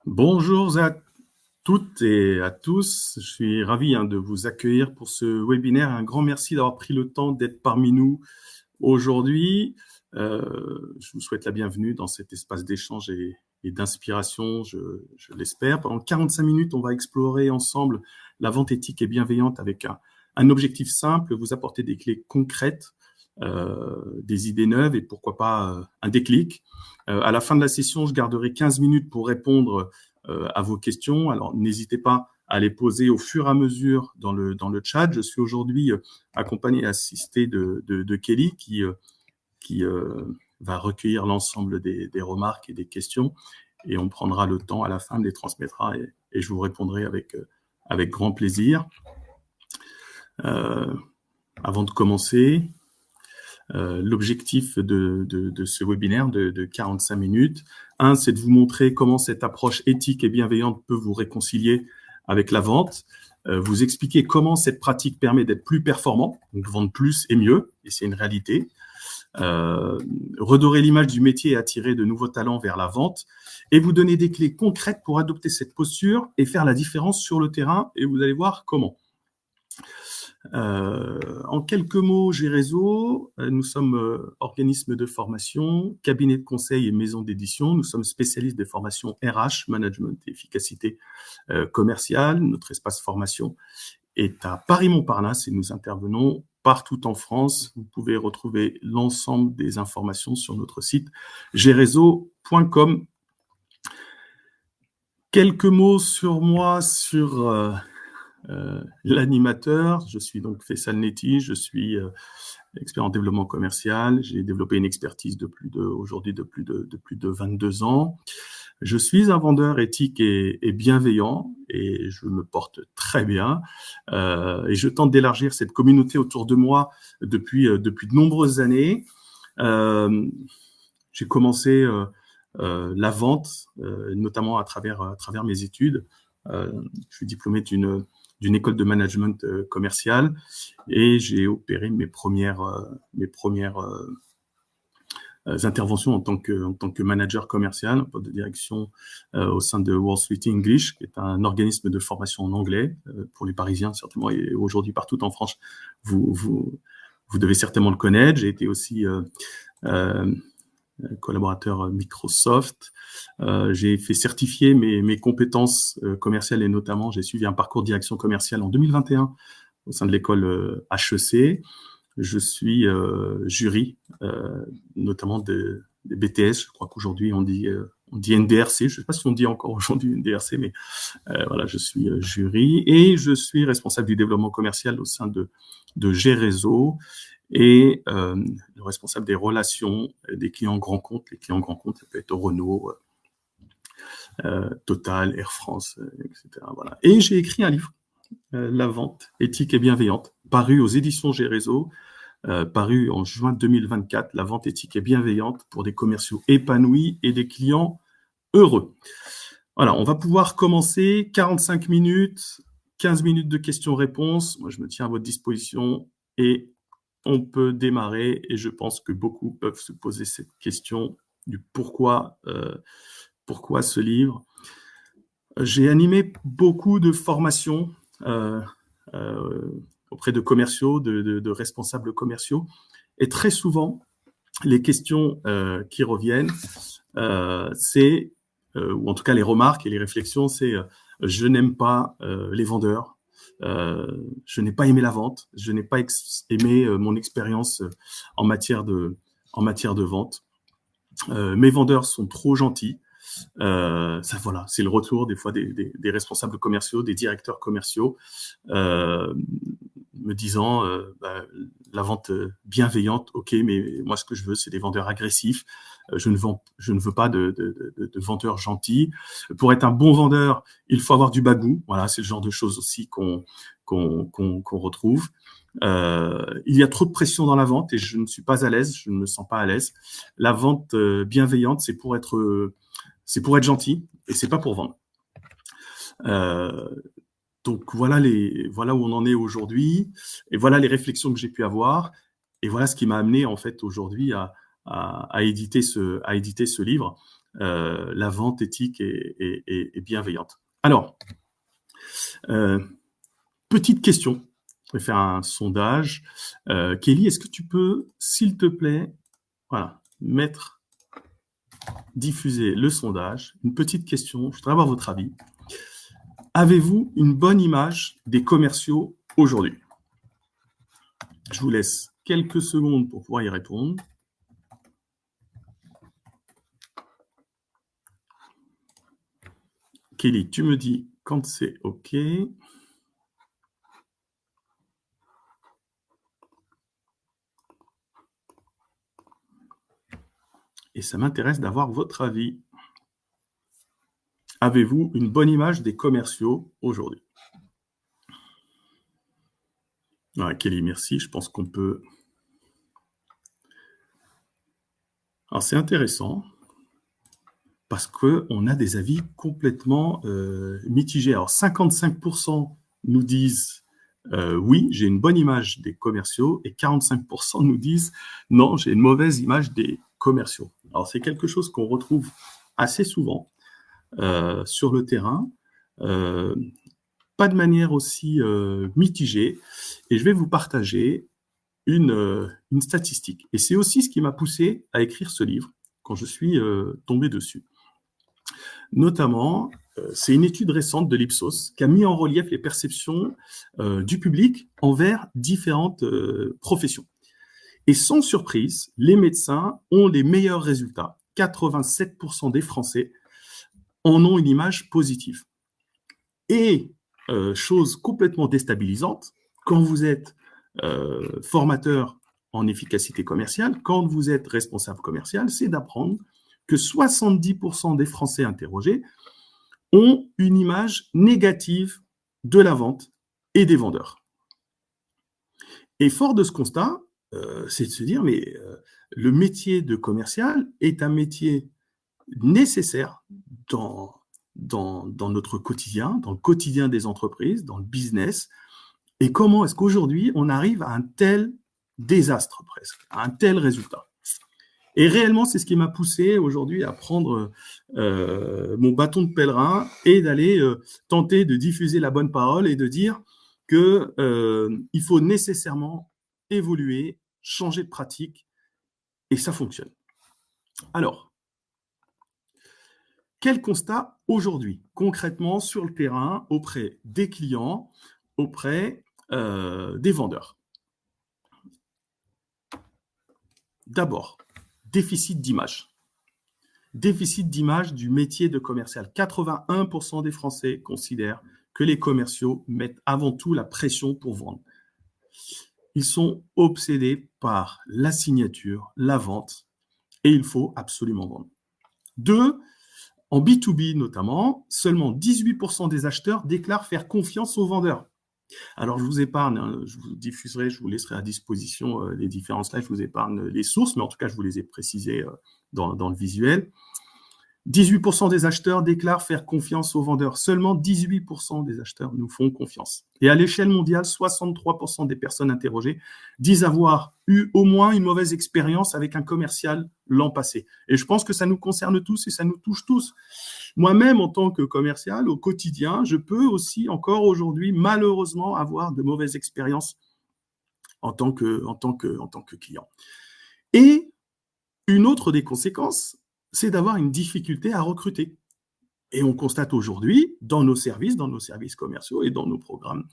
Bonjour à toutes et à tous. Je suis ravi de vous accueillir pour ce webinaire. Un grand merci d'avoir pris le temps d'être parmi nous aujourd'hui. Je vous souhaite la bienvenue dans cet espace d'échange et d'inspiration, je l'espère. Pendant 45 minutes, on va explorer ensemble la vente éthique et bienveillante avec un objectif simple, vous apporter des clés concrètes, des idées neuves et pourquoi pas un déclic. À la fin de la session, je garderai 15 minutes pour répondre à vos questions. Alors, n'hésitez pas à les poser au fur et à mesure dans le chat. Je suis aujourd'hui accompagné et assisté de Kelly qui va recueillir l'ensemble des remarques et des questions et on prendra le temps à la fin de les transmettre et je vous répondrai avec grand plaisir. Avant de commencer, l'objectif de ce webinaire de 45 minutes, c'est de vous montrer comment cette approche éthique et bienveillante peut vous réconcilier avec la vente, vous expliquer comment cette pratique permet d'être plus performant, donc vendre plus et mieux, et c'est une réalité, redorer l'image du métier et attirer de nouveaux talents vers la vente, et vous donner des clés concrètes pour adopter cette posture et faire la différence sur le terrain, et vous allez voir comment. En quelques mots, Gérézo, nous sommes organisme de formation, cabinet de conseil et maison d'édition. Nous sommes spécialistes des formations RH, management et efficacité commerciale. Notre espace formation est à Paris-Montparnasse et nous intervenons partout en France. Vous pouvez retrouver l'ensemble des informations sur notre site gérezo.com. Quelques mots sur moi, sur l'animateur. Je suis donc Faisal Neti, je suis expert en développement commercial. J'ai développé une expertise aujourd'hui de plus de 22 ans. Je suis un vendeur éthique et bienveillant et je me porte très bien. Et je tente d'élargir cette communauté autour de moi depuis de nombreuses années. J'ai commencé la vente, notamment à travers mes études. Je suis diplômé d'une école de management commercial et j'ai opéré mes premières interventions en tant que manager commercial, poste de direction au sein de Wall Street English, qui est un organisme de formation en anglais pour les Parisiens certainement et aujourd'hui partout en France. Vous devez certainement le connaître. J'ai été aussi collaborateur Microsoft. J'ai fait certifier mes compétences commerciales et notamment, j'ai suivi un parcours de direction commerciale en 2021 au sein de l'école HEC. Je suis jury, notamment des BTS. Je crois qu'aujourd'hui, on dit NDRC. Je ne sais pas si on dit encore aujourd'hui NDRC, mais voilà, je suis jury et je suis responsable du développement commercial au sein de Gérézo et le responsable des relations des clients grands comptes. Les clients grands comptes, ça peut être Renault, Total, Air France, etc. Voilà. Et j'ai écrit un livre, La vente éthique et bienveillante, paru aux éditions Gérézo, paru en juin 2024, La vente éthique et bienveillante pour des commerciaux épanouis et des clients heureux. Voilà, on va pouvoir commencer 45 minutes, 15 minutes de questions-réponses. Moi, je me tiens à votre disposition et on peut démarrer. Et je pense que beaucoup peuvent se poser cette question du pourquoi ce livre. J'ai animé beaucoup de formations auprès de commerciaux, de responsables commerciaux. Et très souvent, les questions qui reviennent, c'est, ou en tout cas les remarques et les réflexions, c'est je n'aime pas les vendeurs, je n'ai pas aimé la vente, je n'ai pas aimé mon expérience en matière de vente. Mes vendeurs sont trop gentils. Ça, voilà, c'est le retour des fois des responsables commerciaux, des directeurs commerciaux, me disant la vente bienveillante, ok, mais moi ce que je veux, c'est des vendeurs agressifs. Je ne veux pas de vendeurs gentils. Pour être un bon vendeur, il faut avoir du bagou. Voilà, c'est le genre de choses aussi qu'on retrouve. Il y a trop de pression dans la vente et je ne suis pas à l'aise, je ne me sens pas à l'aise. La vente bienveillante, c'est pour être gentil et c'est pas pour vendre. Donc voilà où on en est aujourd'hui et voilà les réflexions que j'ai pu avoir et voilà ce qui m'a amené en fait aujourd'hui à éditer ce livre. la vente éthique et bienveillante. Alors, petite question. Je vais faire un sondage. Kelly, est-ce que tu peux, s'il te plaît, voilà, diffuser le sondage. Une petite question, je voudrais avoir votre avis. Avez-vous une bonne image des commerciaux aujourd'hui? Je vous laisse quelques secondes pour pouvoir y répondre. Kelly, tu me dis quand c'est OK. Et ça m'intéresse d'avoir votre avis. Avez-vous une bonne image des commerciaux aujourd'hui? Ouais, Kelly, merci. Je pense qu'on peut... Alors, c'est intéressant parce qu'on a des avis complètement mitigés. Alors, 55% nous disent oui, j'ai une bonne image des commerciaux et 45% nous disent non, j'ai une mauvaise image des commerciaux. Alors, c'est quelque chose qu'on retrouve assez souvent sur le terrain, pas de manière aussi mitigée. Et je vais vous partager une statistique. Et c'est aussi ce qui m'a poussé à écrire ce livre quand je suis tombé dessus. Notamment, c'est une étude récente de l'Ipsos qui a mis en relief les perceptions du public envers différentes professions. Et sans surprise, les médecins ont les meilleurs résultats. 87% des Français en ont une image positive. Et chose complètement déstabilisante, quand vous êtes formateur en efficacité commerciale, quand vous êtes responsable commercial, c'est d'apprendre que 70% des Français interrogés ont une image négative de la vente et des vendeurs. Et fort de ce constat, c'est de se dire, mais le métier de commercial est un métier nécessaire dans notre quotidien, dans le quotidien des entreprises, dans le business. Et comment est-ce qu'aujourd'hui, on arrive à un tel désastre presque, à un tel résultat? Et réellement, c'est ce qui m'a poussé aujourd'hui à prendre mon bâton de pèlerin et d'aller tenter de diffuser la bonne parole et de dire qu'il faut nécessairement évoluer, changer de pratique, et ça fonctionne. Alors, quel constat aujourd'hui, concrètement, sur le terrain, auprès des clients, auprès des vendeurs? D'abord, déficit d'image. Déficit d'image du métier de commercial. 81% des Français considèrent que les commerciaux mettent avant tout la pression pour vendre. Ils sont obsédés par la signature, la vente, et il faut absolument vendre. 2, en B2B notamment, seulement 18% des acheteurs déclarent faire confiance aux vendeurs. Alors, je vous épargne, hein, je vous diffuserai, je vous laisserai à disposition les différents slides, je vous épargne les sources, mais en tout cas, je vous les ai précisées dans le visuel. 18% des acheteurs déclarent faire confiance aux vendeurs. Seulement 18% des acheteurs nous font confiance. Et à l'échelle mondiale, 63% des personnes interrogées disent avoir eu au moins une mauvaise expérience avec un commercial l'an passé. Et je pense que ça nous concerne tous et ça nous touche tous. Moi-même, en tant que commercial, au quotidien, je peux aussi encore aujourd'hui, malheureusement, avoir de mauvaises expériences en tant que client. Et une autre des conséquences, c'est d'avoir une difficulté à recruter. Et on constate aujourd'hui, dans nos services commerciaux et dans nos programmes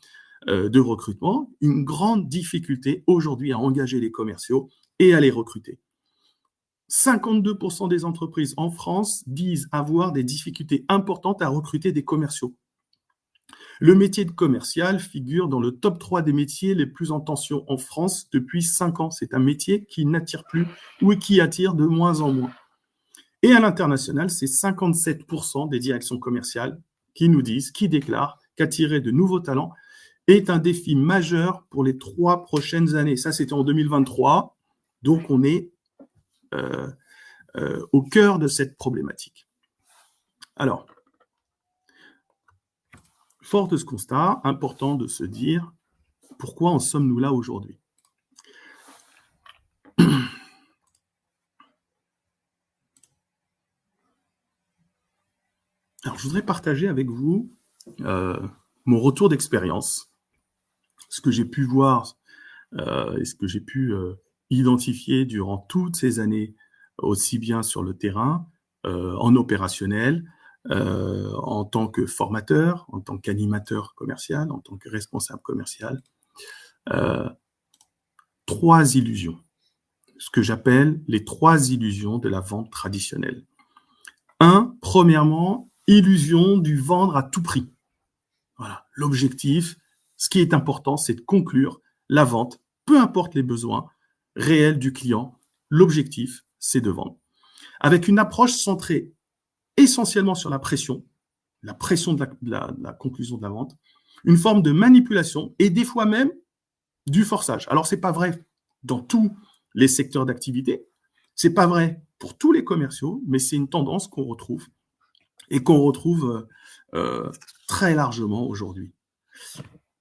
de recrutement, une grande difficulté aujourd'hui à engager les commerciaux et à les recruter. 52% des entreprises en France disent avoir des difficultés importantes à recruter des commerciaux. Le métier de commercial figure dans le top 3 des métiers les plus en tension en France depuis 5 ans. C'est un métier qui n'attire plus ou qui attire de moins en moins. Et à l'international, c'est 57% des directions commerciales qui nous disent, qui déclarent qu'attirer de nouveaux talents est un défi majeur pour les 3 prochaines années. Ça, c'était en 2023. Donc, on est au cœur de cette problématique. Alors, fort de ce constat, important de se dire pourquoi en sommes-nous là aujourd'hui? Alors, je voudrais partager avec vous mon retour d'expérience, ce que j'ai pu voir et ce que j'ai pu identifier durant toutes ces années, aussi bien sur le terrain, en opérationnel, en tant que formateur, en tant qu'animateur commercial, en tant que responsable commercial. 3 illusions, ce que j'appelle les 3 illusions de la vente traditionnelle. Premièrement, illusion du vendre à tout prix. Voilà, l'objectif, ce qui est important, c'est de conclure la vente, peu importe les besoins réels du client. L'objectif, c'est de vendre. Avec une approche centrée essentiellement sur la pression de la conclusion de la vente, une forme de manipulation et des fois même du forçage. Alors, ce n'est pas vrai dans tous les secteurs d'activité, ce n'est pas vrai pour tous les commerciaux, mais c'est une tendance qu'on retrouve et qu'on retrouve très largement aujourd'hui.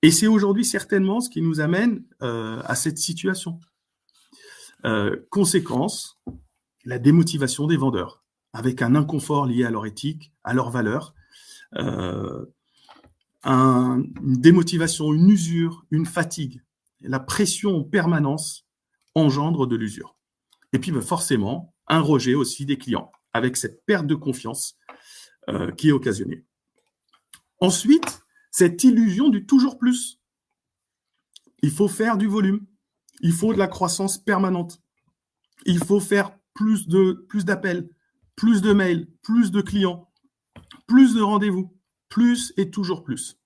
Et c'est aujourd'hui certainement ce qui nous amène à cette situation. Conséquence, la démotivation des vendeurs, avec un inconfort lié à leur éthique, à leurs valeurs, une démotivation, une usure, une fatigue. La pression en permanence engendre de l'usure. Et puis forcément, un rejet aussi des clients, avec cette perte de confiance qui est occasionnée. Ensuite, cette illusion du toujours plus. Il faut faire du volume, il faut de la croissance permanente, il faut faire plus d'appels, plus de mails, plus de clients, plus de rendez-vous, plus et toujours plus.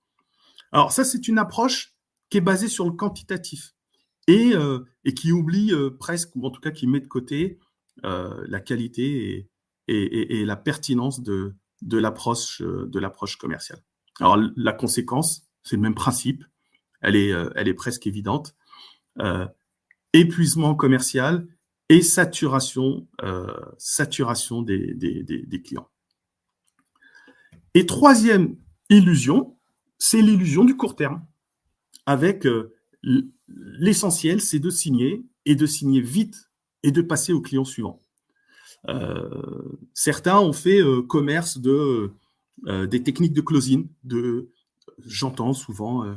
Alors ça, c'est une approche qui est basée sur le quantitatif et qui oublie presque, ou en tout cas qui met de côté la qualité et la pertinence de l'approche commerciale. Alors la conséquence, c'est le même principe, elle est presque évidente. Épuisement commercial et saturation des clients. Et 3e illusion, c'est l'illusion du court terme, avec l'essentiel, c'est de signer vite et de passer au client suivant. Certains ont fait commerce des techniques de closing, j'entends souvent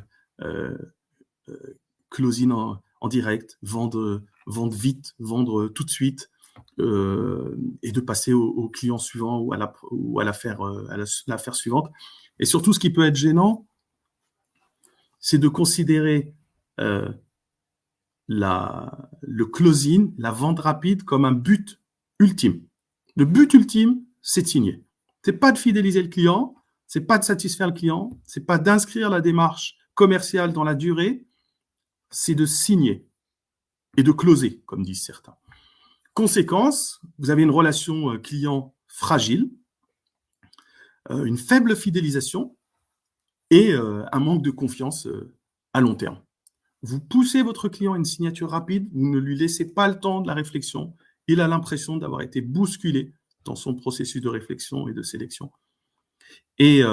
closing en direct, vendre vite, vendre tout de suite, et de passer au client suivant ou à l'affaire suivante. Et surtout, ce qui peut être gênant, c'est de considérer le closing, la vente rapide, comme un but ultime. Le but ultime, c'est de signer. C'est pas de fidéliser le client, c'est pas de satisfaire le client, c'est pas d'inscrire la démarche commerciale dans la durée, c'est de signer et de closer, comme disent certains. Conséquence, vous avez une relation client fragile, une faible fidélisation et un manque de confiance à long terme. Vous poussez votre client à une signature rapide, vous ne lui laissez pas le temps de la réflexion, il a l'impression d'avoir été bousculé dans son processus de réflexion et de sélection. Et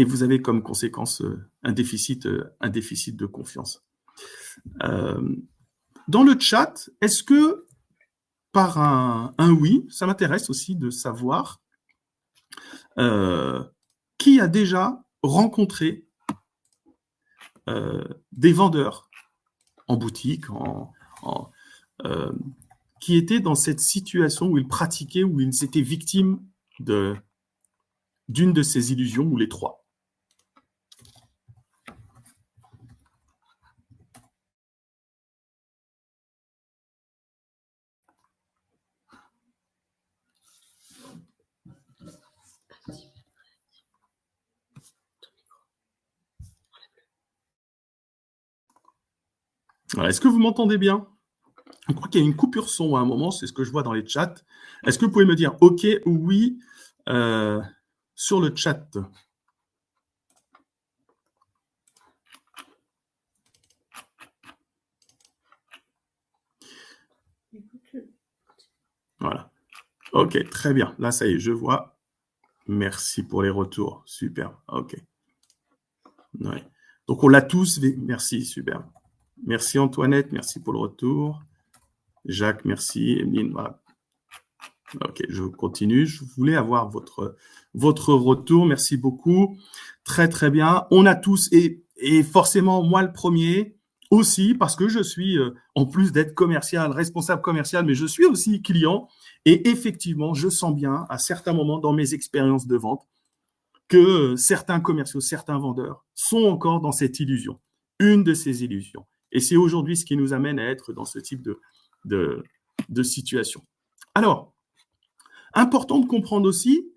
vous avez comme conséquence un déficit de confiance. Dans le chat, est-ce que par un oui, ça m'intéresse aussi de savoir qui a déjà rencontré des vendeurs en boutique, qui étaient dans cette situation où ils pratiquaient, où ils étaient victimes d'une de ces illusions, ou les 3. Est-ce que vous m'entendez bien? Je crois qu'il y a une coupure son à un moment, c'est ce que je vois dans les chats. Est-ce que vous pouvez me dire OK ou oui sur le chat? Voilà. OK, très bien. Là, ça y est, je vois. Merci pour les retours. Super. OK. Ouais. Donc, on l'a tous. Merci, super. Merci Antoinette, merci pour le retour. Jacques, merci. Emeline, voilà. Ok, je continue. Je voulais avoir votre retour. Merci beaucoup. Très, très bien. On a tous, et forcément, moi le premier aussi, parce que je suis, en plus d'être commercial, responsable commercial, mais je suis aussi client. Et effectivement, je sens bien, à certains moments dans mes expériences de vente, que certains commerciaux, certains vendeurs sont encore dans cette illusion, une de ces illusions. Et c'est aujourd'hui ce qui nous amène à être dans ce type de situation. Alors, important de comprendre aussi,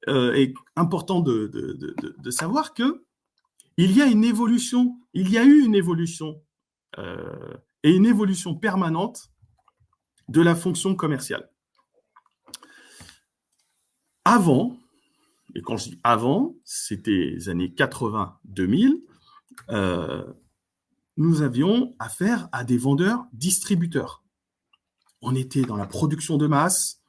et important de savoir que il y a une évolution, il y a eu une évolution et une évolution permanente de la fonction commerciale. Avant, et quand je dis avant, c'était les années 80-2000, nous avions affaire à des vendeurs distributeurs. On était dans la production de masse.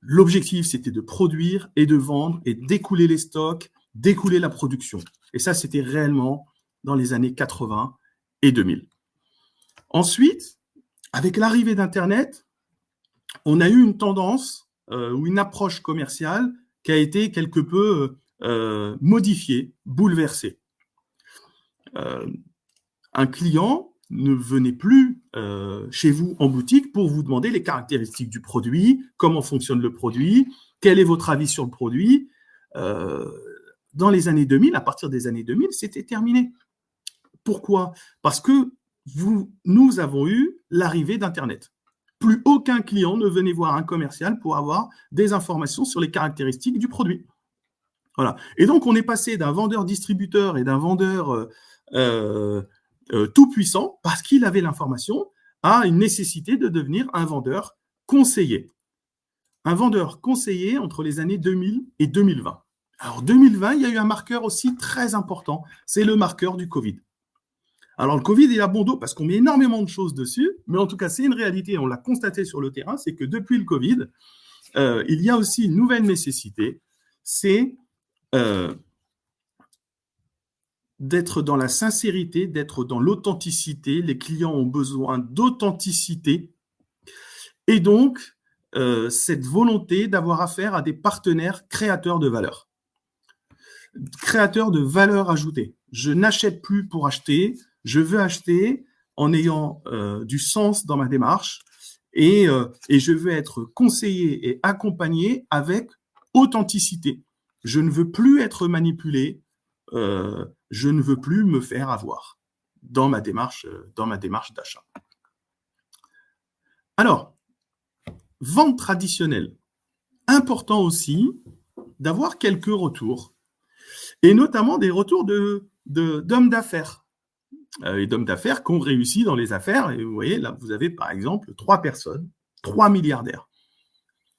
L'objectif, c'était de produire et de vendre et d'écouler les stocks, d'écouler la production. Et ça, c'était réellement dans les années 80 et 2000. Ensuite, avec l'arrivée d'Internet, on a eu une tendance ou une approche commerciale qui a été quelque peu modifiée, bouleversée. Un client ne venez plus chez vous en boutique pour vous demander les caractéristiques du produit, comment fonctionne le produit, quel est votre avis sur le produit. Dans les années 2000, à partir des années 2000, c'était terminé. Pourquoi? Parce que nous avons eu l'arrivée d'Internet. Plus aucun client ne venait voir un commercial pour avoir des informations sur les caractéristiques du produit. Voilà. Et donc, on est passé d'un vendeur distributeur et d'un vendeur tout puissant, parce qu'il avait l'information, à une nécessité de devenir un vendeur conseiller. Un vendeur conseiller entre les années 2000 et 2020. Alors 2020, il y a eu un marqueur aussi très important, c'est le marqueur du Covid. Alors le Covid, il a bon dos parce qu'on met énormément de choses dessus, mais en tout cas, c'est une réalité, on l'a constaté sur le terrain, c'est que depuis le Covid, il y a aussi une nouvelle nécessité, c'est d'être dans la sincérité, d'être dans l'authenticité. Les clients ont besoin d'authenticité. Et donc, cette volonté d'avoir affaire à des partenaires créateurs de valeur. Créateurs de valeur ajoutée. Je n'achète plus pour acheter, je veux acheter en ayant du sens dans ma démarche et je veux être conseillé et accompagné avec authenticité. Je ne veux plus être manipulé, je ne veux plus me faire avoir dans ma démarche d'achat. Alors, vente traditionnelle. Important aussi d'avoir quelques retours, et notamment des retours d'hommes d'affaires. Et d'hommes d'affaires qui ont réussi dans les affaires. Et vous voyez, là, vous avez par exemple 3 personnes, 3 milliardaires.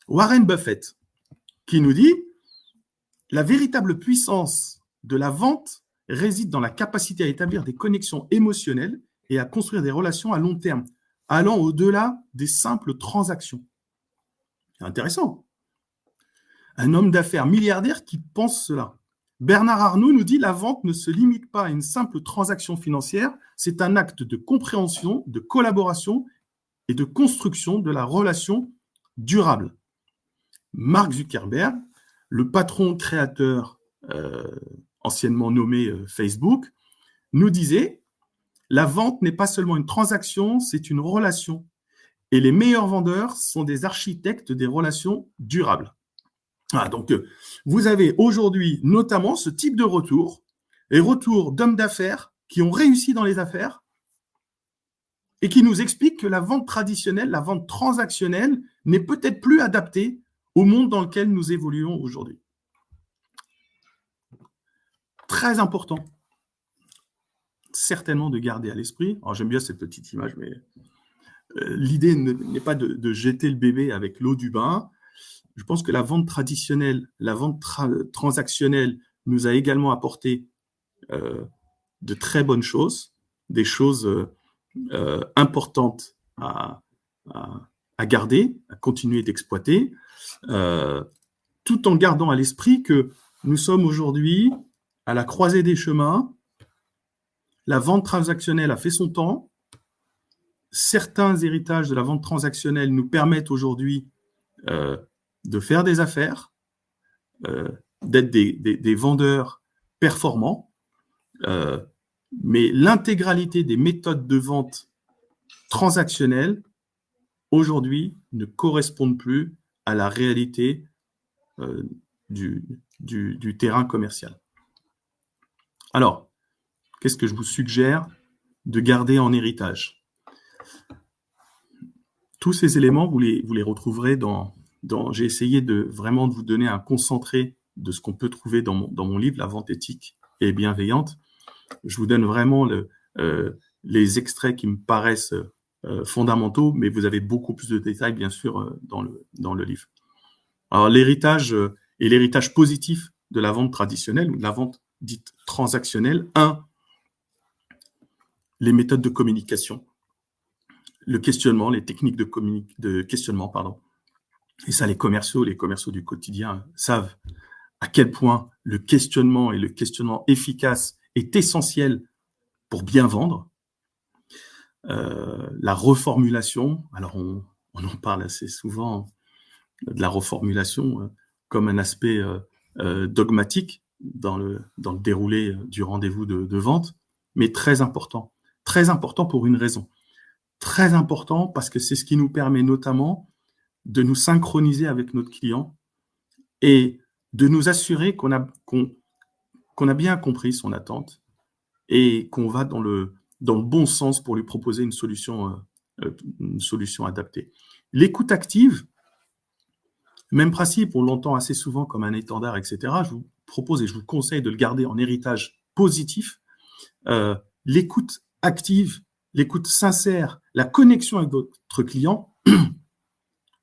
Warren Buffett, qui nous dit « La véritable puissance de la vente réside dans la capacité à établir des connexions émotionnelles et à construire des relations à long terme, allant au-delà des simples transactions. » C'est intéressant. Un homme d'affaires milliardaire qui pense cela. Bernard Arnault nous dit « La vente ne se limite pas à une simple transaction financière, c'est un acte de compréhension, de collaboration et de construction de la relation durable. » Mark Zuckerberg, le patron créateur anciennement nommé Facebook, nous disait « La vente n'est pas seulement une transaction, c'est une relation. Et les meilleurs vendeurs sont des architectes des relations durables. » Ah, donc, vous avez aujourd'hui notamment ce type de retour, les retours d'hommes d'affaires qui ont réussi dans les affaires et qui nous expliquent que la vente traditionnelle, la vente transactionnelle n'est peut-être plus adaptée au monde dans lequel nous évoluons aujourd'hui. Très important, certainement de garder à l'esprit, alors j'aime bien cette petite image, mais l'idée n'est pas de jeter le bébé avec l'eau du bain. Je pense que la vente traditionnelle, la vente transactionnelle nous a également apporté de très bonnes choses, des choses importantes à garder, à continuer d'exploiter, tout en gardant à l'esprit que nous sommes aujourd'hui à la croisée des chemins. La vente transactionnelle a fait son temps. Certains héritages de la vente transactionnelle nous permettent aujourd'hui de faire des affaires, d'être des vendeurs performants, mais l'intégralité des méthodes de vente transactionnelles, aujourd'hui, ne correspondent plus à la réalité du terrain commercial. Alors, qu'est-ce que je vous suggère de garder en héritage? Tous ces éléments, vous les retrouverez j'ai essayé vraiment de vous donner un concentré de ce qu'on peut trouver dans mon livre, La vente éthique et bienveillante. Je vous donne vraiment les extraits qui me paraissent fondamentaux, mais vous avez beaucoup plus de détails, bien sûr, dans le livre. Alors, l'héritage et l'héritage positif de la vente traditionnelle ou de la vente dite transactionnelle. 1, les méthodes de communication, le questionnement, les techniques de questionnement, pardon. Et ça, les commerciaux du quotidien savent à quel point le questionnement et le questionnement efficace est essentiel pour bien vendre. La reformulation, alors on en parle assez souvent de la reformulation comme un aspect dogmatique dans le déroulé du rendez-vous de vente, mais très important pour une raison. Très important parce que c'est ce qui nous permet notamment de nous synchroniser avec notre client et de nous assurer qu'on a bien compris son attente et qu'on va dans le bon sens pour lui proposer une solution adaptée. L'écoute active, même principe, on l'entend assez souvent comme un étendard, etc. Je vous propose et je vous conseille de le garder en héritage positif. L'écoute active, l'écoute sincère, la connexion avec votre client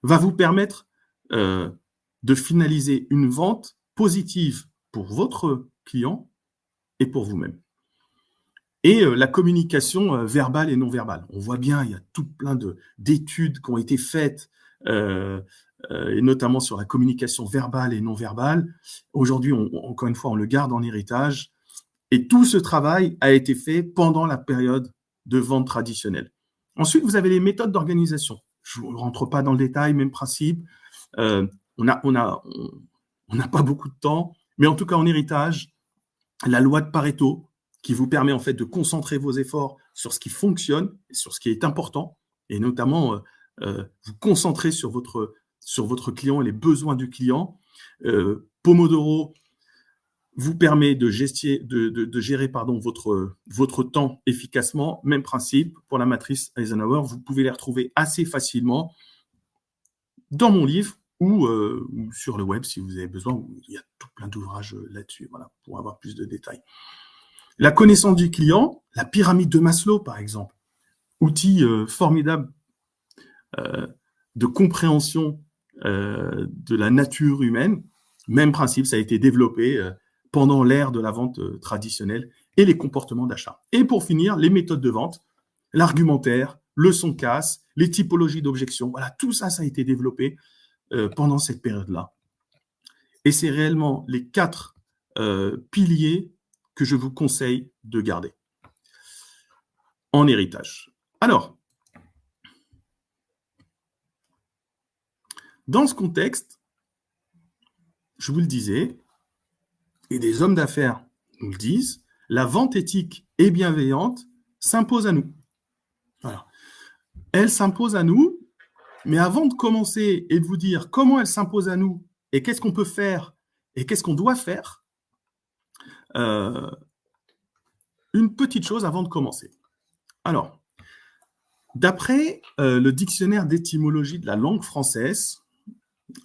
va vous permettre de finaliser une vente positive pour votre client et pour vous-même. Et la communication verbale et non verbale. On voit bien, il y a tout plein d'études qui ont été faites, et notamment sur la communication verbale et non verbale. Aujourd'hui, encore une fois, on le garde en héritage. Et tout ce travail a été fait pendant la période de vente traditionnelle. Ensuite, vous avez les méthodes d'organisation. Je ne rentre pas dans le détail, même principe. On n'a pas beaucoup de temps, mais en tout cas en héritage, la loi de Pareto, qui vous permet en fait de concentrer vos efforts sur ce qui fonctionne, et sur ce qui est important, et notamment vous concentrer sur votre client et les besoins du client. Pomodoro vous permet de gérer votre temps efficacement. Même principe pour la matrice Eisenhower, vous pouvez les retrouver assez facilement dans mon livre ou sur le web si vous avez besoin. Il y a tout plein d'ouvrages là-dessus, voilà, pour avoir plus de détails. La connaissance du client, la pyramide de Maslow, par exemple, outil formidable de compréhension de la nature humaine. Même principe, ça a été développé pendant l'ère de la vente traditionnelle et les comportements d'achat. Et pour finir, les méthodes de vente, l'argumentaire, le son casse, les typologies d'objection. Voilà, tout ça, ça a été développé pendant cette période-là. Et c'est réellement les 4 piliers que je vous conseille de garder en héritage. Alors, dans ce contexte, je vous le disais, et des hommes d'affaires nous le disent, la vente éthique et bienveillante s'impose à nous. Alors, elle s'impose à nous, mais avant de commencer et de vous dire comment elle s'impose à nous et qu'est-ce qu'on peut faire et qu'est-ce qu'on doit faire, une petite chose avant de commencer. Alors, d'après le dictionnaire d'étymologie de la langue française,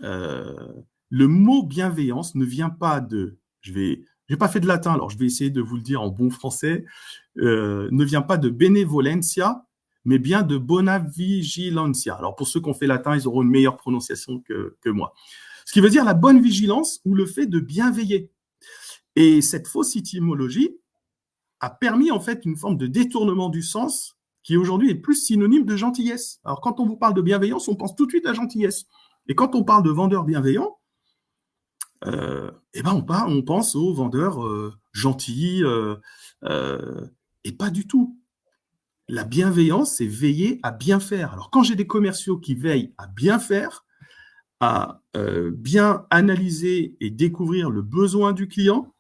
le mot bienveillance ne vient pas de... j'ai pas fait de latin, alors je vais essayer de vous le dire en bon français, ne vient pas de benevolentia, mais bien de bona vigilantia. Alors pour ceux qui ont fait latin, ils auront une meilleure prononciation que moi. Ce qui veut dire la bonne vigilance ou le fait de bien veiller. Et cette fausse étymologie a permis en fait une forme de détournement du sens qui aujourd'hui est plus synonyme de gentillesse. Alors quand on vous parle de bienveillance, on pense tout de suite à gentillesse. Et quand on parle de vendeur bienveillant, on pense aux vendeurs gentils, et pas du tout. La bienveillance, c'est veiller à bien faire. Alors quand j'ai des commerciaux qui veillent à bien faire, à bien analyser et découvrir le besoin du client,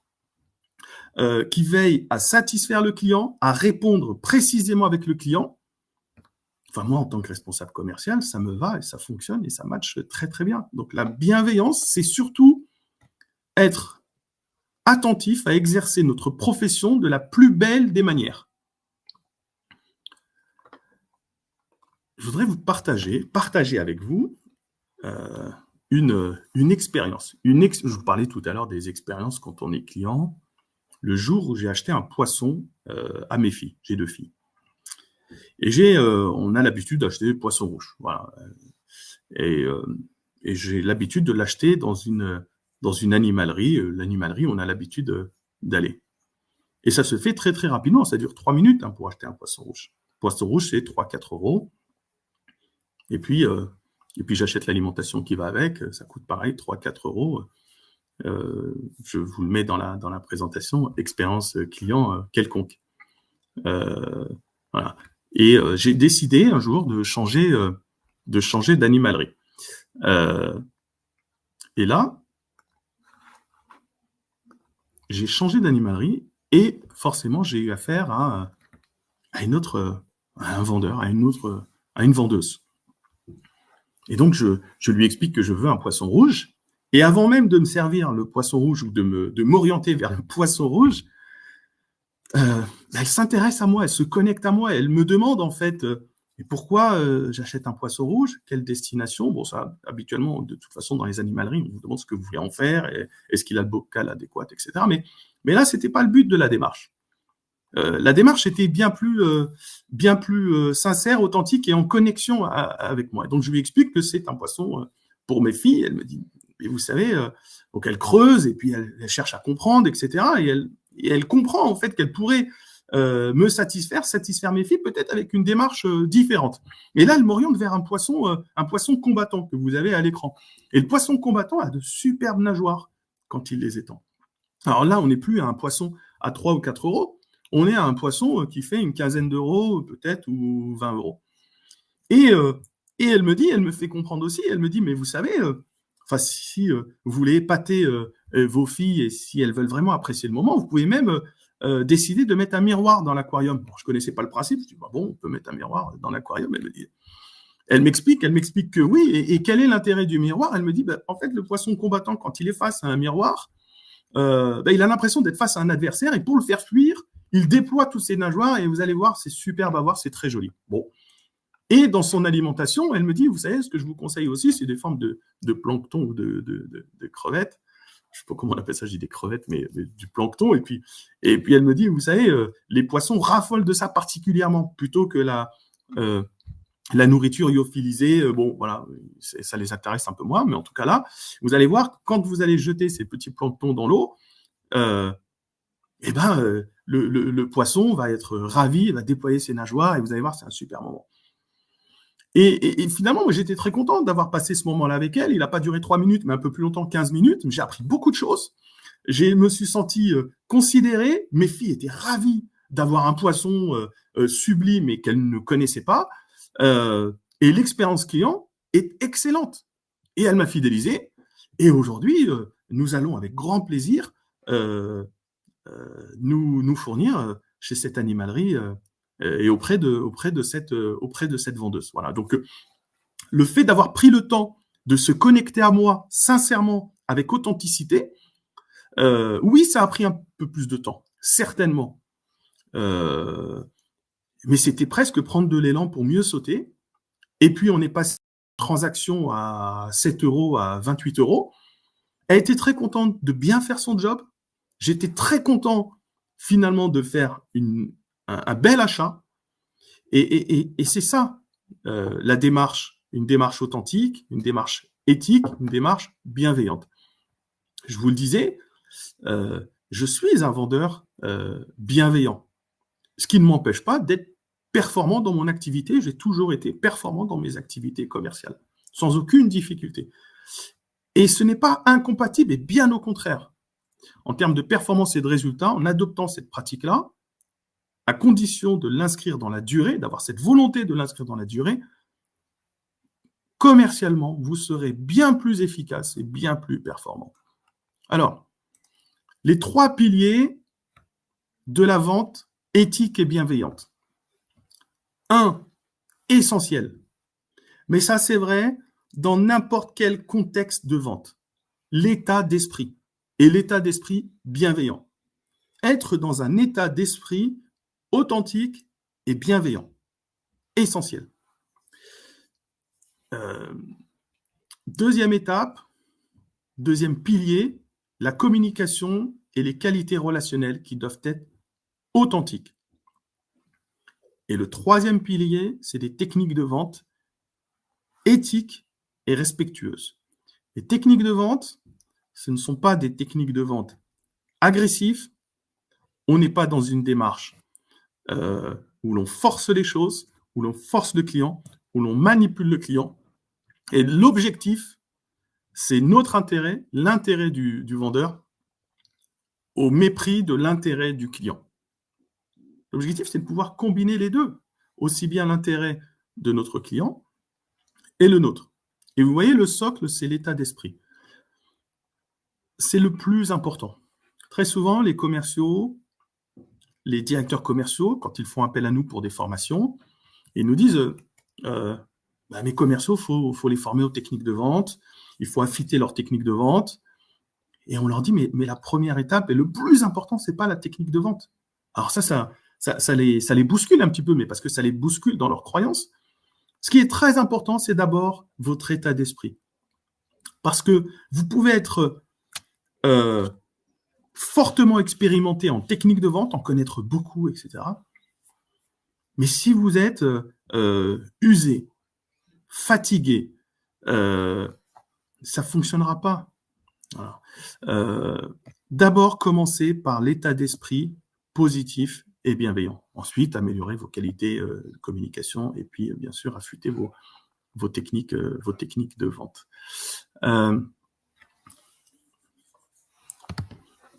qui veille à satisfaire le client, à répondre précisément avec le client. Enfin, moi, en tant que responsable commercial, ça me va et ça fonctionne et ça matche très, très bien. Donc, la bienveillance, c'est surtout être attentif à exercer notre profession de la plus belle des manières. Je voudrais vous partager avec vous une expérience. Je vous parlais tout à l'heure des expériences quand on est client. Le jour où j'ai acheté un poisson à mes filles, j'ai 2 filles. Et on a l'habitude d'acheter des poissons rouges. Voilà. Et j'ai l'habitude de l'acheter dans une animalerie. L'animalerie, on a l'habitude d'aller. Et ça se fait très, très rapidement. Ça dure 3 minutes pour acheter un poisson rouge. Le poisson rouge, c'est 3-4 euros. Et puis j'achète l'alimentation qui va avec. Ça coûte pareil, 3-4 euros. Je vous le mets dans la présentation, expérience client quelconque. Voilà. Et j'ai décidé un jour de changer d'animalerie. Et là, j'ai changé d'animalerie et forcément, j'ai eu affaire à un vendeur, à une vendeuse. Et donc, je lui explique que je veux un poisson rouge. Et avant même de me servir le poisson rouge ou de m'orienter vers le poisson rouge, elle s'intéresse à moi, elle se connecte à moi, elle me demande en fait pourquoi j'achète un poisson rouge, quelle destination. Bon, ça, habituellement, de toute façon, dans les animaleries, on vous demande ce que vous voulez en faire, est-ce qu'il a le bocal adéquat, etc. Mais là, c'était pas le but de la démarche. La démarche était bien plus sincère, authentique et en connexion avec moi. Donc, je lui explique que c'est un poisson pour mes filles. Elle me dit, mais vous savez, donc elle creuse et puis elle cherche à comprendre, etc. Et elle comprend en fait qu'elle pourrait me satisfaire mes filles, peut-être avec une démarche différente. Et là, elle m'oriente vers un poisson combattant que vous avez à l'écran. Et le poisson combattant a de superbes nageoires quand il les étend. Alors là, on n'est plus à un poisson à 3 ou 4 euros. On est à un poisson qui fait une quinzaine d'euros, peut-être, ou 20 euros. Et elle me fait comprendre aussi, elle me dit, mais vous savez, si vous voulez épater vos filles et si elles veulent vraiment apprécier le moment, vous pouvez même décider de mettre un miroir dans l'aquarium. Bon, je ne connaissais pas le principe, je dis, bah bon, on peut mettre un miroir dans l'aquarium. Elle m'explique que oui, et quel est l'intérêt du miroir? Elle me dit, bah, en fait, le poisson combattant, quand il est face à un miroir, il a l'impression d'être face à un adversaire et pour le faire fuir, il déploie tous ses nageoires et vous allez voir, c'est superbe à voir, c'est très joli. Bon. Et dans son alimentation, elle me dit, vous savez, ce que je vous conseille aussi, c'est des formes de plancton ou de crevettes. Je ne sais pas comment on appelle ça, je dis des crevettes, mais du plancton. Et puis elle me dit, vous savez, les poissons raffolent de ça particulièrement, plutôt que la nourriture lyophilisée. Bon, voilà, ça les intéresse un peu moins, mais en tout cas là, vous allez voir, quand vous allez jeter ces petits planctons dans l'eau, le poisson va être ravi, il va déployer ses nageoires et vous allez voir, c'est un super moment. Et finalement, moi, j'étais très content d'avoir passé ce moment-là avec elle. Il n'a pas duré 3 minutes, mais un peu plus longtemps, 15 minutes. J'ai appris beaucoup de choses. Je me suis senti considéré. Mes filles étaient ravies d'avoir un poisson sublime et qu'elles ne connaissaient pas. Et l'expérience client est excellente. Et elle m'a fidélisé. Et aujourd'hui, nous allons avec grand plaisir nous fournir chez cette animalerie et auprès de cette vendeuse. Voilà. Donc, le fait d'avoir pris le temps de se connecter à moi sincèrement, avec authenticité, oui, ça a pris un peu plus de temps, certainement. Mais c'était presque prendre de l'élan pour mieux sauter. Et puis, on est passé de transaction à 7 euros à 28 euros. Elle était très contente de bien faire son job. J'étais très content, finalement, de faire un bel achat. Et c'est ça, la démarche, une démarche authentique, une démarche éthique, une démarche bienveillante. Je vous le disais, je suis un vendeur bienveillant, ce qui ne m'empêche pas d'être performant dans mon activité. J'ai toujours été performant dans mes activités commerciales, sans aucune difficulté. Et ce n'est pas incompatible, et bien au contraire. En termes de performance et de résultats, en adoptant cette pratique-là, à condition de l'inscrire dans la durée, d'avoir cette volonté de l'inscrire dans la durée, commercialement, vous serez bien plus efficace et bien plus performant. Alors, les 3 piliers de la vente éthique et bienveillante. 1, essentiel. Mais ça, c'est vrai dans n'importe quel contexte de vente. L'état d'esprit. Et l'état d'esprit bienveillant. Être dans un état d'esprit authentique et bienveillant. Essentiel. Deuxième étape, deuxième pilier, la communication et les qualités relationnelles qui doivent être authentiques. Et le troisième pilier, c'est des techniques de vente éthiques et respectueuses. Les techniques de vente, ce ne sont pas des techniques de vente agressives. On n'est pas dans une démarche où l'on force les choses, où l'on force le client, où l'on manipule le client. Et l'objectif, c'est notre intérêt, l'intérêt du vendeur, au mépris de l'intérêt du client. L'objectif, c'est de pouvoir combiner les deux, aussi bien l'intérêt de notre client et le nôtre. Et vous voyez, le socle, c'est l'état d'esprit. C'est le plus important. Très souvent, les commerciaux, les directeurs commerciaux, quand ils font appel à nous pour des formations, ils nous disent mes commerciaux, il faut les former aux techniques de vente, il faut affûter leurs techniques de vente. Et on leur dit, mais la première étape et le plus important, ce n'est pas la technique de vente. Alors ça les bouscule un petit peu, mais parce que ça les bouscule dans leurs croyances. Ce qui est très important, c'est d'abord votre état d'esprit. Parce que vous pouvez être fortement expérimenté en technique de vente, en connaître beaucoup, etc. Mais si vous êtes usé, fatigué, ça ne fonctionnera pas. D'abord, commencez par l'état d'esprit positif et bienveillant. Ensuite, améliorez vos qualités de communication et puis, bien sûr, affûtez vos techniques de vente.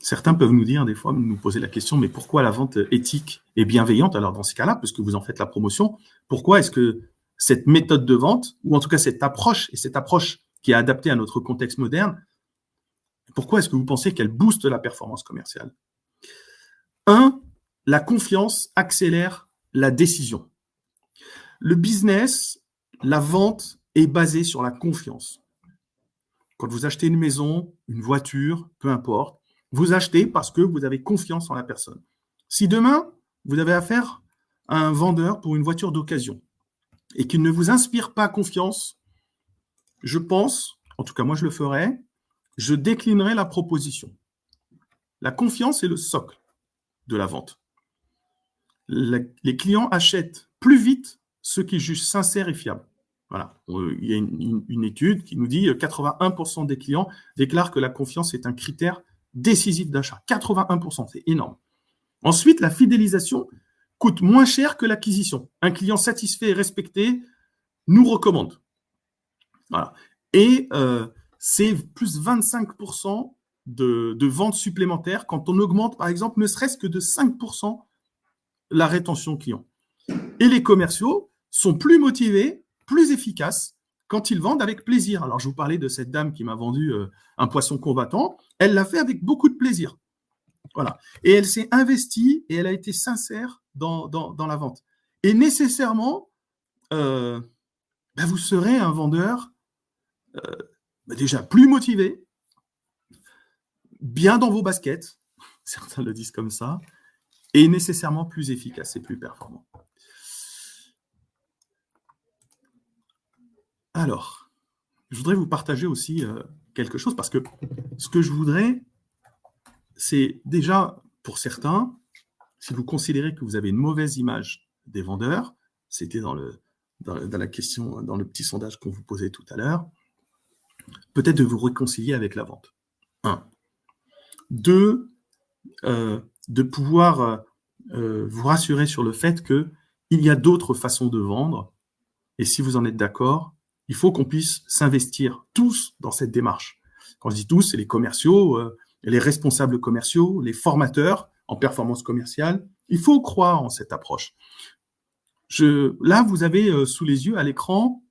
Certains peuvent nous dire, des fois, nous poser la question, mais pourquoi la vente éthique et bienveillante? Alors, dans ce cas-là, puisque vous en faites la promotion, pourquoi est-ce que cette méthode de vente, ou en tout cas cette approche qui est adaptée à notre contexte moderne, pourquoi est-ce que vous pensez qu'elle booste la performance commerciale? 1, la confiance accélère la décision. Le business, la vente est basée sur la confiance. Quand vous achetez une maison, une voiture, peu importe, vous achetez parce que vous avez confiance en la personne. Si demain, vous avez affaire à un vendeur pour une voiture d'occasion et qu'il ne vous inspire pas confiance, je pense, en tout cas moi je le ferai, je déclinerai la proposition. La confiance est le socle de la vente. Les clients achètent plus vite ceux qu'ils jugent sincères et fiables. Voilà. Il y a une étude qui nous dit que 81% des clients déclarent que la confiance est un critère décisif d'achat. 81%, c'est énorme. Ensuite, la fidélisation coûte moins cher que l'acquisition. Un client satisfait et respecté nous recommande. Voilà. Et c'est plus 25% de ventes supplémentaires quand on augmente, par exemple, ne serait-ce que de 5% la rétention client. Et les commerciaux sont plus motivés, plus efficaces quand ils vendent avec plaisir. Alors, je vous parlais de cette dame qui m'a vendu un poisson combattant. Elle l'a fait avec beaucoup de plaisir. Voilà. Et elle s'est investie et elle a été sincère dans la vente. Et nécessairement, vous serez un vendeur déjà plus motivé, bien dans vos baskets, certains le disent comme ça, et nécessairement plus efficace et plus performant. Alors, je voudrais vous partager aussi quelque chose, parce que ce que je voudrais, c'est déjà, pour certains, si vous considérez que vous avez une mauvaise image des vendeurs, c'était dans la question, dans le petit sondage qu'on vous posait tout à l'heure, peut-être de vous réconcilier avec la vente. 1. 2, de pouvoir vous rassurer sur le fait qu'il y a d'autres façons de vendre, et si vous en êtes d'accord, il faut qu'on puisse s'investir tous dans cette démarche. Quand je dis tous, c'est les commerciaux, les responsables commerciaux, les formateurs en performance commerciale. Il faut croire en cette approche. Là, vous avez sous les yeux à l'écran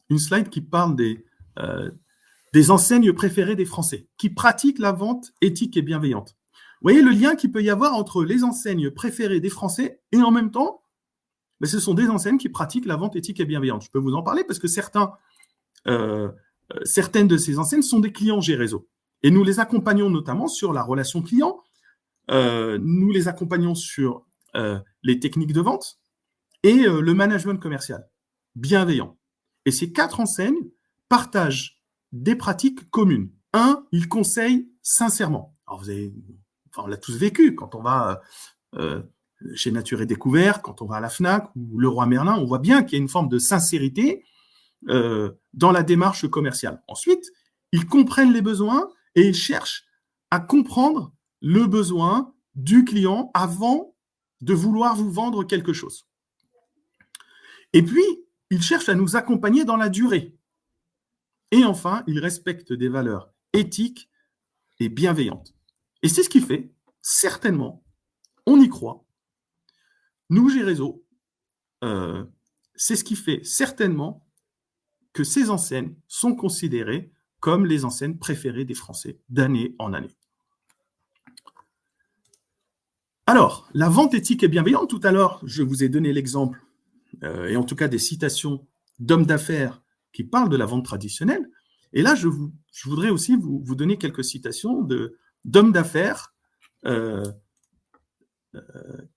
une slide qui parle des enseignes préférées des Français, qui pratiquent la vente éthique et bienveillante. Vous voyez le lien qu'il peut y avoir entre les enseignes préférées des Français et en même temps, mais ce sont des enseignes qui pratiquent la vente éthique et bienveillante. Je peux vous en parler parce que certaines de ces enseignes sont des clients G-Réseau. Et nous les accompagnons notamment sur la relation client, nous les accompagnons sur les techniques de vente et le management commercial bienveillant. Et ces 4 enseignes partagent des pratiques communes. Un, ils conseillent sincèrement. Alors on l'a tous vécu quand on va chez Nature et Découverte, quand on va à la Fnac ou Leroy Merlin, on voit bien qu'il y a une forme de sincérité dans la démarche commerciale. Ensuite, ils comprennent les besoins et ils cherchent à comprendre le besoin du client avant de vouloir vous vendre quelque chose. Et puis, ils cherchent à nous accompagner dans la durée. Et enfin, ils respectent des valeurs éthiques et bienveillantes. Et c'est ce qui fait, certainement, on y croit, nous, G-Réseau, c'est ce qui fait certainement que ces enseignes sont considérées comme les enseignes préférées des Français d'année en année. Alors, la vente éthique et bienveillante, tout à l'heure, je vous ai donné l'exemple, et en tout cas des citations d'hommes d'affaires qui parlent de la vente traditionnelle. Et là, je voudrais aussi vous donner quelques citations d'hommes d'affaires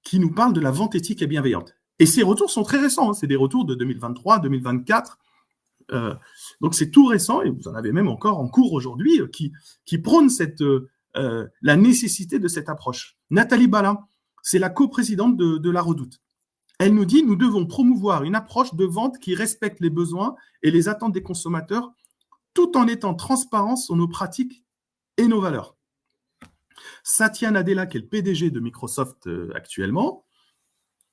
qui nous parlent de la vente éthique et bienveillante. Et ces retours sont très récents, hein, c'est des retours de 2023, 2024. Donc c'est tout récent, et vous en avez même encore en cours aujourd'hui, qui prônent la nécessité de cette approche. Nathalie Bala, c'est la coprésidente de La Redoute. Elle nous dit « Nous devons promouvoir une approche de vente qui respecte les besoins et les attentes des consommateurs tout en étant transparent sur nos pratiques et nos valeurs. » Satya Nadella, qui est le PDG de Microsoft actuellement,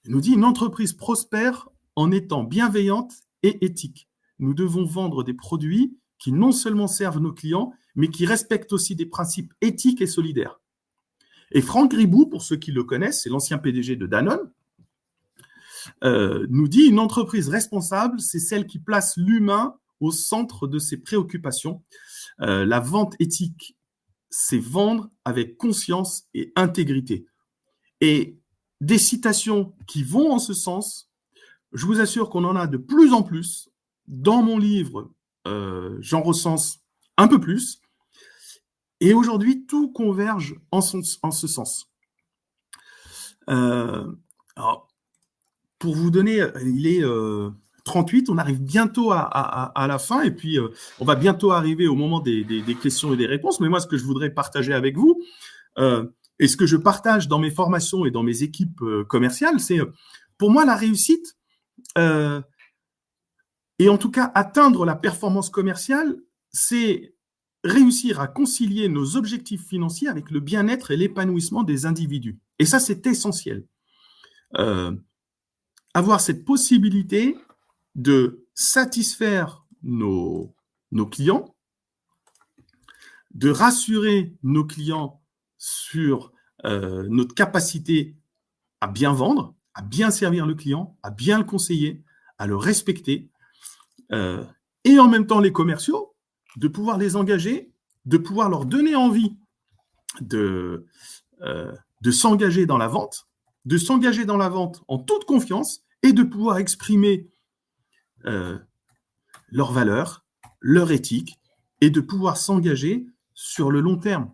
nous dit « Une entreprise prospère en étant bienveillante et éthique. Nous devons vendre des produits qui non seulement servent nos clients, mais qui respectent aussi des principes éthiques et solidaires. » Et Franck Ribou, pour ceux qui le connaissent, c'est l'ancien PDG de Danone, nous dit « Une entreprise responsable, c'est celle qui place l'humain au centre de ses préoccupations. La vente éthique, c'est vendre avec conscience et intégrité. » Et des citations qui vont en ce sens, je vous assure qu'on en a de plus en plus. Dans mon livre, j'en recense un peu plus. Et aujourd'hui, tout converge en ce sens. Alors, pour vous donner, il est 38, on arrive bientôt à la fin, et puis on va bientôt arriver au moment des questions et des réponses. Mais moi, ce que je voudrais partager avec vous, et ce que je partage dans mes formations et dans mes équipes commerciales, c'est pour moi la réussite, et en tout cas atteindre la performance commerciale, c'est réussir à concilier nos objectifs financiers avec le bien-être et l'épanouissement des individus. Et ça, c'est essentiel. Avoir cette possibilité de satisfaire nos clients, de rassurer nos clients sur notre capacité à bien vendre, à bien servir le client, à bien le conseiller, à le respecter, et en même temps les commerciaux, de pouvoir les engager, de pouvoir leur donner envie de s'engager dans la vente, en toute confiance, et de pouvoir exprimer leurs valeurs, leur éthique, et de pouvoir s'engager sur le long terme.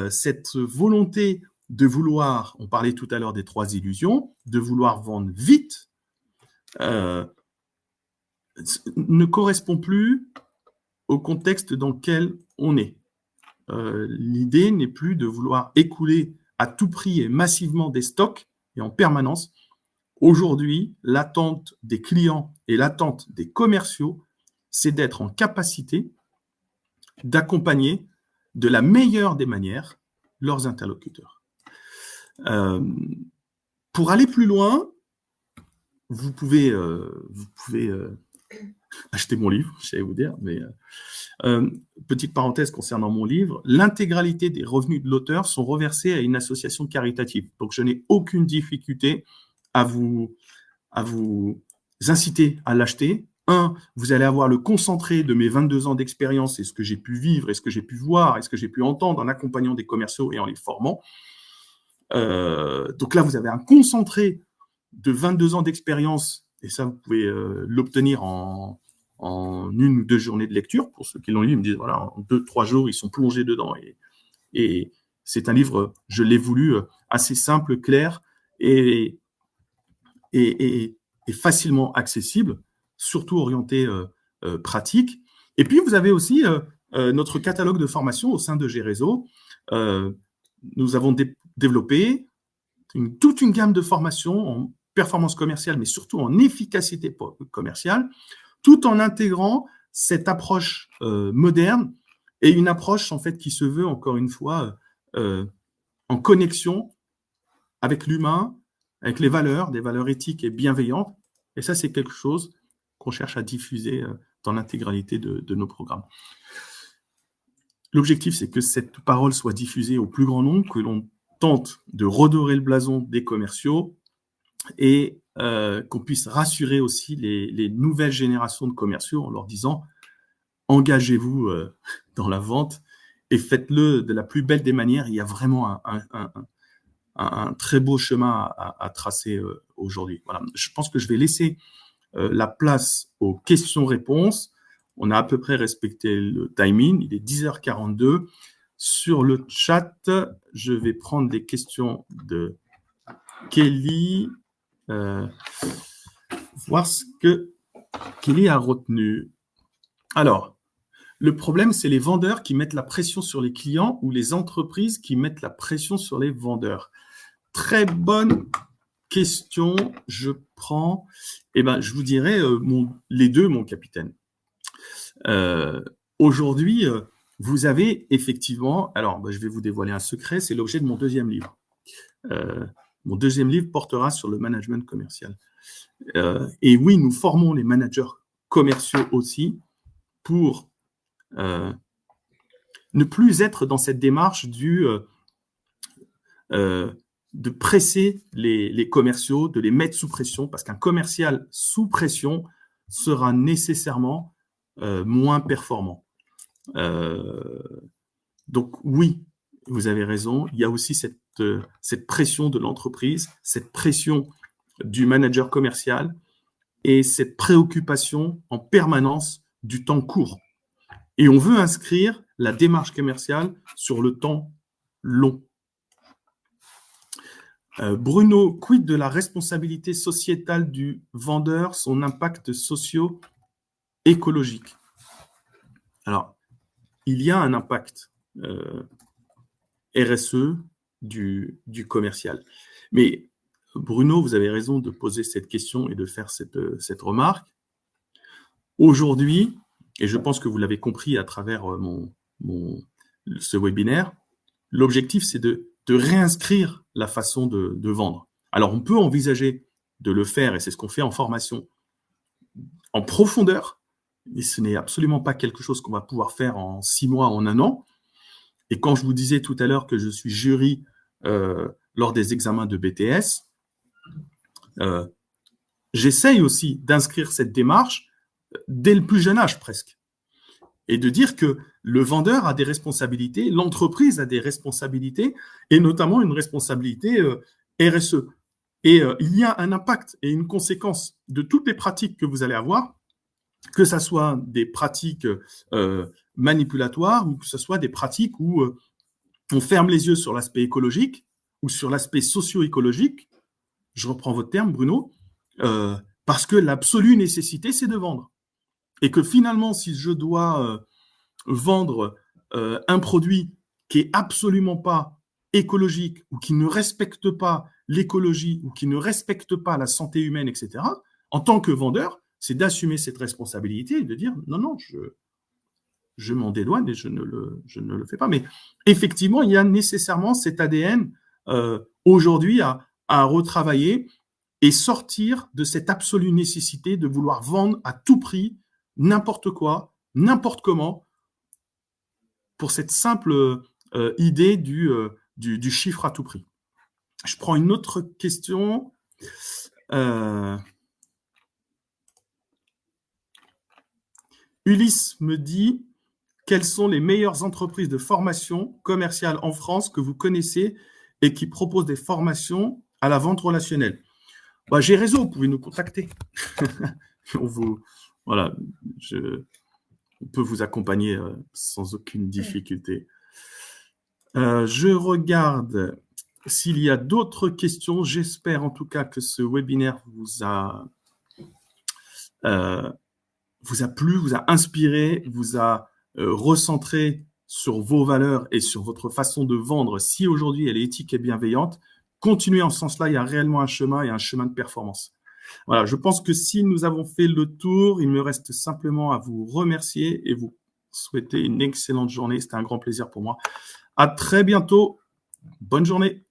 Cette volonté de vouloir, on parlait tout à l'heure des 3 illusions, de vouloir vendre vite, ne correspond plus au contexte dans lequel on est. L'idée n'est plus de vouloir écouler à tout prix et massivement des stocks et en permanence. Aujourd'hui, l'attente des clients et l'attente des commerciaux, c'est d'être en capacité d'accompagner de la meilleure des manières leurs interlocuteurs. Pour aller plus loin, vous pouvez acheter mon livre, j'allais vous dire, mais petite parenthèse concernant mon livre, l'intégralité des revenus de l'auteur sont reversés à une association caritative. Donc, je n'ai aucune difficulté à vous inciter à l'acheter. vous allez avoir le concentré de mes 22 ans d'expérience et ce que j'ai pu vivre, et ce que j'ai pu voir, et ce que j'ai pu entendre en accompagnant des commerciaux et en les formant. Donc là, vous avez un concentré de 22 ans d'expérience, et ça, vous pouvez l'obtenir en 1 ou 2 journées de lecture. Pour ceux qui l'ont lu, ils me disent, voilà, en 2-3 jours, ils sont plongés dedans. Et c'est un livre, je l'ai voulu, assez simple, clair et facilement accessible, surtout orienté pratique. Et puis, vous avez aussi notre catalogue de formation au sein de G-Réseau. Nous avons développé toute une gamme de formations en performance commerciale, mais surtout en efficacité commerciale, tout en intégrant cette approche moderne et une approche en fait qui se veut encore une fois en connexion avec l'humain, avec les valeurs, des valeurs éthiques et bienveillantes. Et ça, c'est quelque chose qu'on cherche à diffuser dans l'intégralité de nos programmes. L'objectif, c'est que cette parole soit diffusée au plus grand nombre, que l'on tente de redorer le blason des commerciaux et qu'on puisse rassurer aussi les nouvelles générations de commerciaux en leur disant « engagez-vous dans la vente et faites-le de la plus belle des manières ». Il y a vraiment un très beau chemin à tracer aujourd'hui. Voilà. Je pense que je vais laisser la place aux questions-réponses. On a à peu près respecté le timing. Il est 10h42. Sur le chat, je vais prendre des questions de Kelly. Voir ce que Kelly a retenu. Alors, le problème, c'est les vendeurs qui mettent la pression sur les clients ou les entreprises qui mettent la pression sur les vendeurs. Très bonne question. Je prends, je vous dirais les deux, mon capitaine. Aujourd'hui, vous avez effectivement, alors je vais vous dévoiler un secret, c'est l'objet de mon deuxième livre. Mon deuxième livre portera sur le management commercial. Et oui, nous formons les managers commerciaux aussi pour ne plus être dans cette démarche de presser les commerciaux, de les mettre sous pression, parce qu'un commercial sous pression sera nécessairement moins performant. Donc oui, vous avez raison, il y a aussi cette pression de l'entreprise, cette pression du manager commercial et cette préoccupation en permanence du temps court. Et on veut inscrire la démarche commerciale sur le temps long. Bruno, quid de la responsabilité sociétale du vendeur, son impact socio-écologique? Alors, il y a un impact RSE du commercial. Mais Bruno, vous avez raison de poser cette question et de faire cette remarque. Aujourd'hui, et je pense que vous l'avez compris à travers ce webinaire, l'objectif, c'est de réinscrire la façon de vendre. Alors, on peut envisager de le faire, et c'est ce qu'on fait en formation, en profondeur, mais ce n'est absolument pas quelque chose qu'on va pouvoir faire en 6 mois, en 1 an. Et quand je vous disais tout à l'heure que je suis jury lors des examens de BTS, j'essaye aussi d'inscrire cette démarche dès le plus jeune âge presque. Et de dire que le vendeur a des responsabilités, l'entreprise a des responsabilités, et notamment une responsabilité RSE. Et il y a un impact et une conséquence de toutes les pratiques que vous allez avoir, que ce soit des pratiques manipulatoires ou que ce soit des pratiques où on ferme les yeux sur l'aspect écologique ou sur l'aspect socio-écologique. Je reprends votre terme, Bruno, parce que l'absolue nécessité, c'est de vendre. Et que finalement, si je dois vendre un produit qui est absolument pas écologique ou qui ne respecte pas l'écologie ou qui ne respecte pas la santé humaine, etc., en tant que vendeur, c'est d'assumer cette responsabilité et de dire non, je m'en dédouane et je ne le fais pas. Mais effectivement, il y a nécessairement cet ADN aujourd'hui à retravailler et sortir de cette absolue nécessité de vouloir vendre à tout prix, n'importe quoi, n'importe comment, pour cette simple idée du chiffre à tout prix. Je prends une autre question. Ulysse me dit, quelles sont les meilleures entreprises de formation commerciale en France que vous connaissez et qui proposent des formations à la vente relationnelle? Bah, j'ai réseau, vous pouvez nous contacter. Voilà, on peut vous accompagner sans aucune difficulté. Je regarde s'il y a d'autres questions. J'espère en tout cas que ce webinaire vous a plu, vous a inspiré, vous a recentré sur vos valeurs et sur votre façon de vendre. Si aujourd'hui elle est éthique et bienveillante, continuez en ce sens-là, il y a réellement un chemin et un chemin de performance. Voilà, je pense que si nous avons fait le tour, il me reste simplement à vous remercier et vous souhaiter une excellente journée. C'était un grand plaisir pour moi. À très bientôt. Bonne journée.